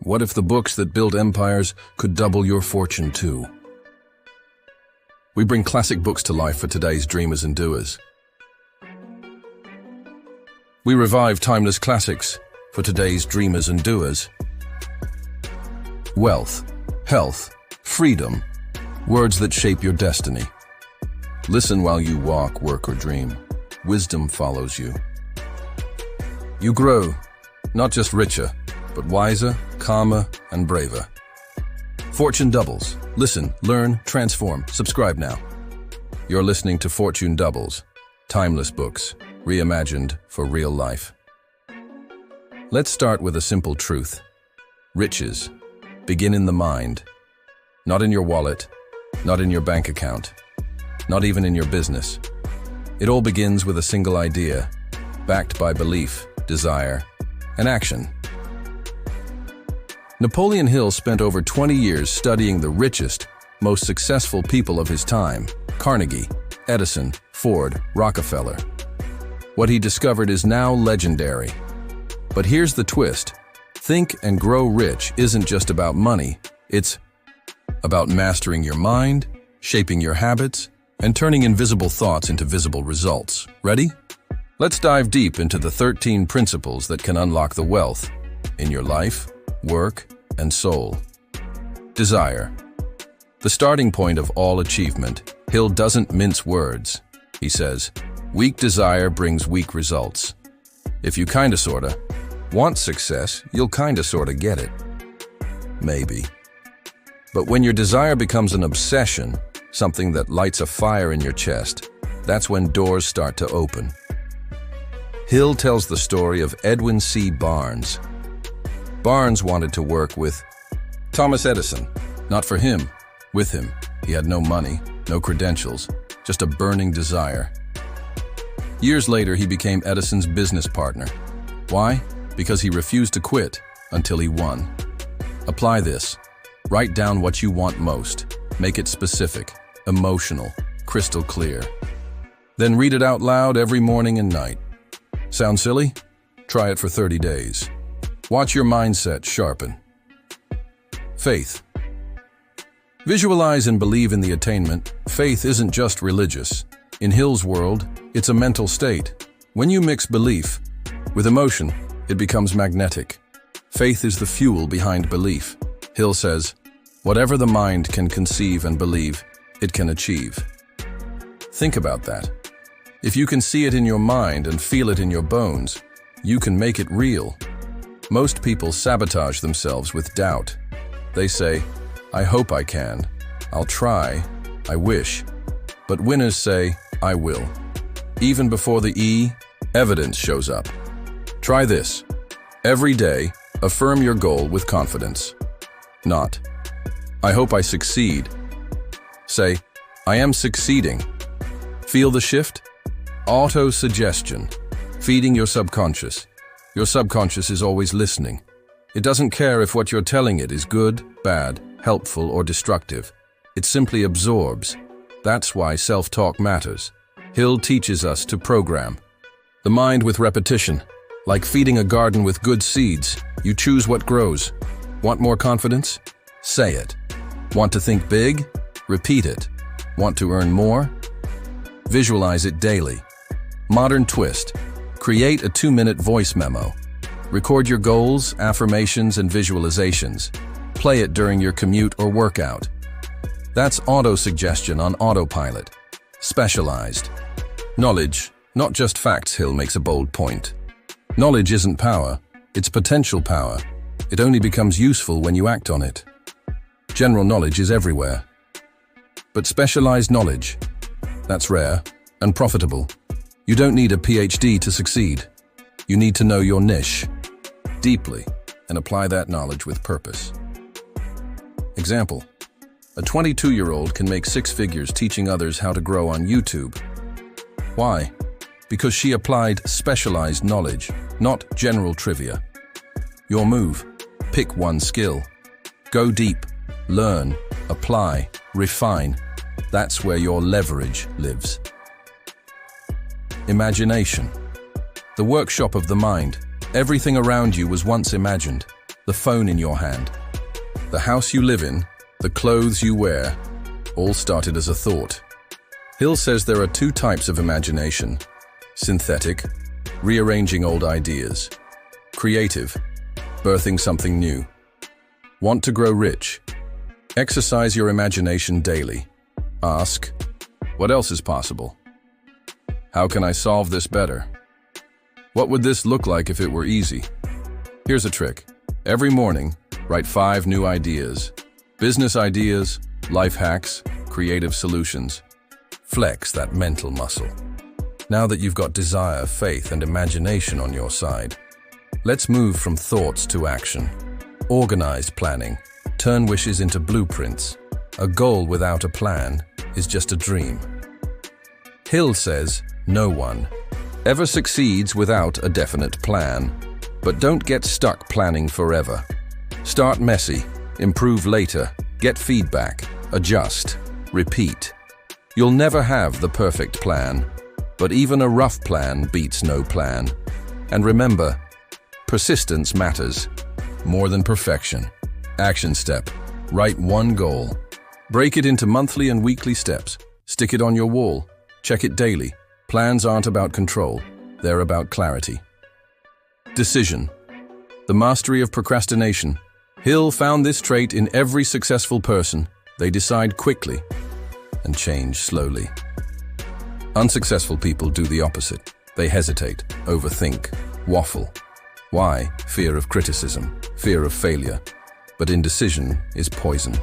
What if the books that built empires could double your fortune too? We bring classic books to life for today's dreamers and doers. We revive timeless classics for today's dreamers and doers. Wealth, health, freedom, words that shape your destiny. Listen while you walk, work, or dream. Wisdom follows you. You grow, not just richer, but wiser, calmer, and braver. Fortune doubles. Listen, learn, transform. Subscribe now. You're listening to Fortune Doubles, timeless books, reimagined for real life. Let's start with a simple truth. Riches begin in the mind, not in your wallet, not in your bank account, not even in your business. It all begins with a single idea, backed by belief, desire, and action. Napoleon Hill spent over 20 years studying the richest, most successful people of his time: Carnegie, Edison, Ford, Rockefeller. What he discovered is now legendary. But here's the twist. Think and grow rich isn't just about money. It's about mastering your mind, shaping your habits, and turning invisible thoughts into visible results. Ready? Let's dive deep into the 13 principles that can unlock the wealth in your life, work, and soul. Desire. The starting point of all achievement. Hill doesn't mince words. He says, weak desire brings weak results. If you kinda sorta want success, you'll kinda sorta get it. Maybe. But when your desire becomes an obsession, something that lights a fire in your chest, that's when doors start to open. Hill tells the story of Edwin C. Barnes. Barnes wanted to work with Thomas Edison. Not for him, with him. He had no money, no credentials, just a burning desire. Years later, he became Edison's business partner. Why? Because he refused to quit until he won. Apply this. Write down what you want most. Make it specific, emotional, crystal clear. Then read it out loud every morning and night. Sound silly? Try it for 30 days. Watch your mindset sharpen. Faith. Visualize and believe in the attainment. Faith isn't just religious. In Hill's world, it's a mental state. When you mix belief with emotion, it becomes magnetic. Faith is the fuel behind belief. Hill says, whatever the mind can conceive and believe, it can achieve. Think about that. If you can see it in your mind and feel it in your bones, you can make it real. Most people sabotage themselves with doubt. They say, I hope I can, I'll try, I wish. But winners say, I will. Even before the E, evidence shows up. Try this. Every day, affirm your goal with confidence. Not, I hope I succeed. Say, I am succeeding. Feel the shift? Auto-suggestion. Feeding your subconscious. Your subconscious is always listening. It doesn't care if what you're telling it is good, bad, helpful, or destructive. It simply absorbs. That's why self-talk matters. Hill teaches us to program the mind with repetition. Like feeding a garden with good seeds, you choose what grows. Want more confidence? Say it. Want to think big? Repeat it. Want to earn more? Visualize it daily. Modern twist. Create a 2-minute voice memo. Record your goals, affirmations, and visualizations. Play it during your commute or workout. That's auto-suggestion on autopilot. Specialized. Knowledge, not just facts. Hill makes a bold point. Knowledge isn't power, it's potential power. It only becomes useful when you act on it. General knowledge is everywhere. But specialized knowledge, that's rare and profitable. You don't need a PhD to succeed. You need to know your niche deeply and apply that knowledge with purpose. Example, a 22-year-old can make 6 figures teaching others how to grow on YouTube. Why? Because she applied specialized knowledge, not general trivia. Your move, pick one skill. Go deep, learn, apply, refine. That's where your leverage lives. Imagination. The workshop of the mind. Everything around you was once imagined. the phone in your hand, the house you live in, the clothes you wear, all started as a thought. Hill says there are two types of imagination: synthetic, rearranging old ideas; creative, birthing something new. Want to grow rich? Exercise your imagination daily. Ask, what else is possible? How can I solve this better? What would this look like if it were easy? Here's a trick. Every morning, write 5 new ideas. Business ideas, life hacks, creative solutions. Flex that mental muscle. Now that you've got desire, faith, and imagination on your side, let's move from thoughts to action. Organized planning. Turn wishes into blueprints. A goal without a plan is just a dream. Hill says, no one ever succeeds without a definite plan. But don't get stuck planning forever. Start messy, improve later, get feedback, adjust, repeat. You'll never have the perfect plan, but even a rough plan beats no plan. And remember, persistence matters more than perfection. Action step. Write one goal. Break it into monthly and weekly steps. Stick it on your wall. Check it daily. Plans aren't about control. They're about clarity. Decision. The mastery of procrastination. Hill found this trait in every successful person. They decide quickly and change slowly. Unsuccessful people do the opposite. They hesitate, overthink, waffle. Why? Fear of criticism, fear of failure. But indecision is poison.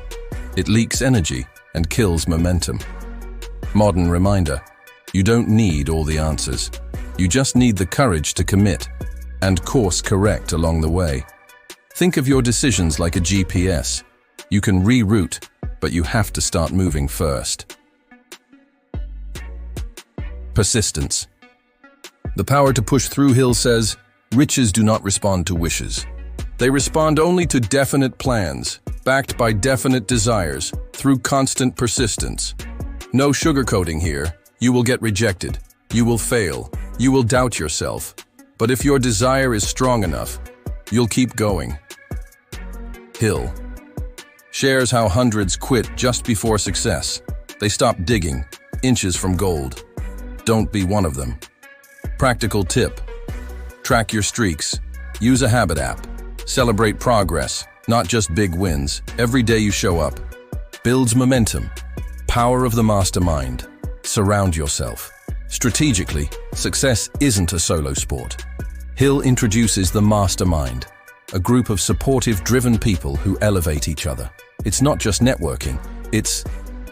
It leaks energy and kills momentum. Modern reminder: you don't need all the answers. You just need the courage to commit and course correct along the way. Think of your decisions like a GPS. You can reroute, but you have to start moving first. Persistence. The power to push through. Hill says, riches do not respond to wishes. They respond only to definite plans, backed by definite desires, through constant persistence. No sugarcoating here. You will get rejected. You will fail. You will doubt yourself. But if your desire is strong enough, you'll keep going. Hill shares how hundreds quit just before success. They stop digging, inches from gold. Don't be one of them. Practical tip: track your streaks. Use a habit app. Celebrate progress, not just big wins. Every day you show up builds momentum. Power of the mastermind. Surround yourself. Strategically, success isn't a solo sport. Hill introduces the mastermind, a group of supportive, driven people who elevate each other. It's not just networking, it's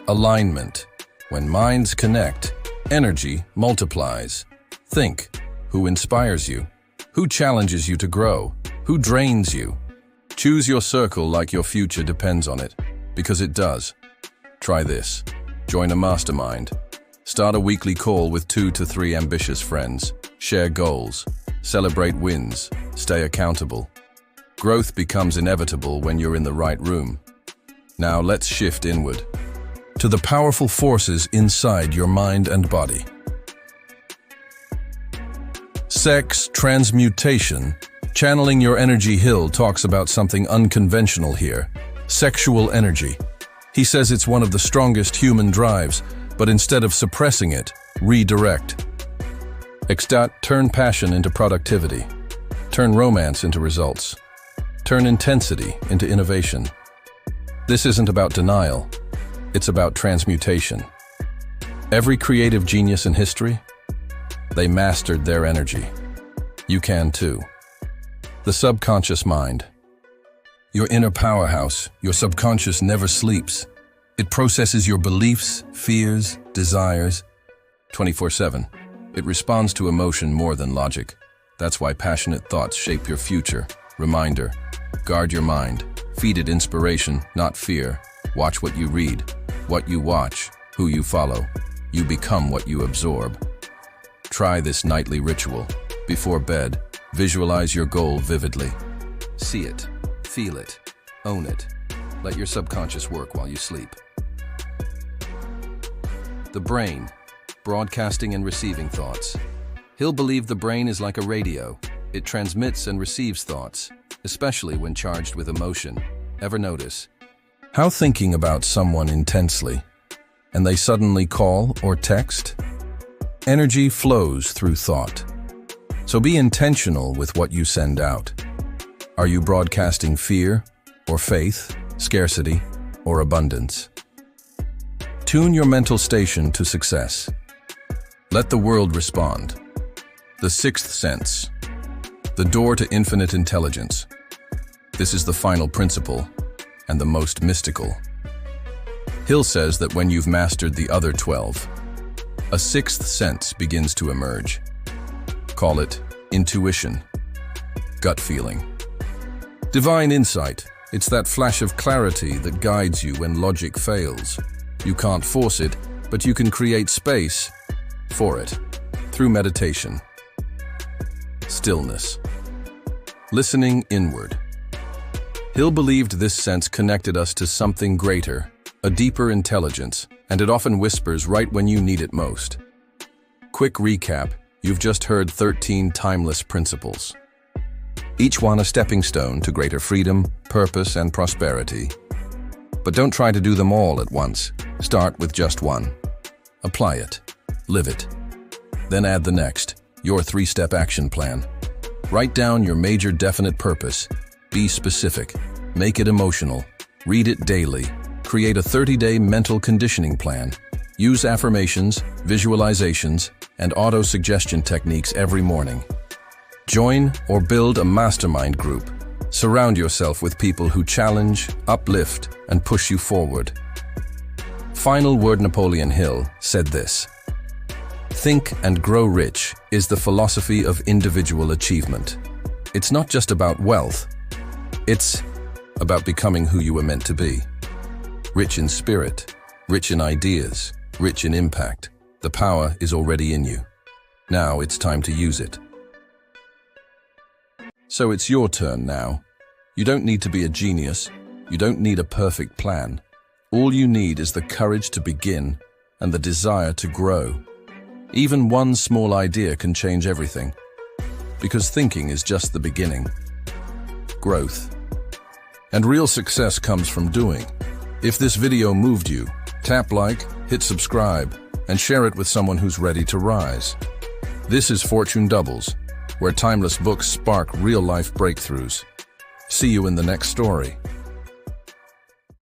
alignment. When minds connect, energy multiplies. Think: who inspires you? Who challenges you to grow? Who drains you? Choose your circle like your future depends on it, because it does. Try this. Join a mastermind. Start a weekly call with 2 to 3 ambitious friends. Share goals. Celebrate wins. Stay accountable. Growth becomes inevitable when you're in the right room. Now let's shift inward to the powerful forces inside your mind and body. Sex transmutation. Channeling your energy. Hill talks about something unconventional here: sexual energy. He says it's one of the strongest human drives, but instead of suppressing it, redirect. Turn passion into productivity. Turn romance into results. Turn intensity into innovation. This isn't about denial. It's about transmutation. Every creative genius in history, they mastered their energy. You can too. The subconscious mind. Your inner powerhouse, your subconscious never sleeps. It processes your beliefs, fears, desires, 24/7. It responds to emotion more than logic. That's why passionate thoughts shape your future. Reminder: guard your mind. Feed it inspiration, not fear. Watch what you read, what you watch, who you follow. You become what you absorb. Try this nightly ritual. Before bed, visualize your goal vividly. See it, feel it, own it. Let your subconscious work while you sleep. The brain, broadcasting and receiving thoughts. Hill believed the brain is like a radio. It transmits and receives thoughts. especially when charged with emotion. Ever notice how thinking about someone intensely, and they suddenly call or text? Energy flows through thought. So be intentional with what you send out. Are you broadcasting fear or faith, scarcity or abundance? Tune your mental station to success. Let the world respond. The sixth sense, the door to infinite intelligence. This is the final principle and the most mystical. Hill says that when you've mastered the other 12, a sixth sense begins to emerge. Call it intuition, gut feeling, divine insight. It's that flash of clarity that guides you when logic fails. You can't force it, but you can create space for it through meditation, stillness, listening inward. Hill believed this sense connected us to something greater, a deeper intelligence, and it often whispers right when you need it most. Quick recap, you've just heard 13 timeless principles. Each one a stepping stone to greater freedom, purpose, and prosperity. But don't try to do them all at once. Start with just one. Apply it. Live it. Then add the next, your 3-step action plan. Write down your major definite purpose. Be specific. Make it emotional. Read it daily. Create a 30-day mental conditioning plan. Use affirmations, visualizations, and auto-suggestion techniques every morning. Join or build a mastermind group. Surround yourself with people who challenge, uplift, and push you forward. Final word: Napoleon Hill said this: "Think and grow rich is the philosophy of individual achievement." It's not just about wealth. It's about becoming who you were meant to be. Rich in spirit, rich in ideas, rich in impact. The power is already in you. Now it's time to use it. So it's your turn now. You don't need to be a genius. You don't need a perfect plan. All you need is the courage to begin and the desire to grow. Even one small idea can change everything. Because thinking is just the beginning. Growth. And real success comes from doing. If this video moved you, tap like, hit subscribe, and share it with someone who's ready to rise. This is Fortune Doubles, where timeless books spark real-life breakthroughs. See you in the next story.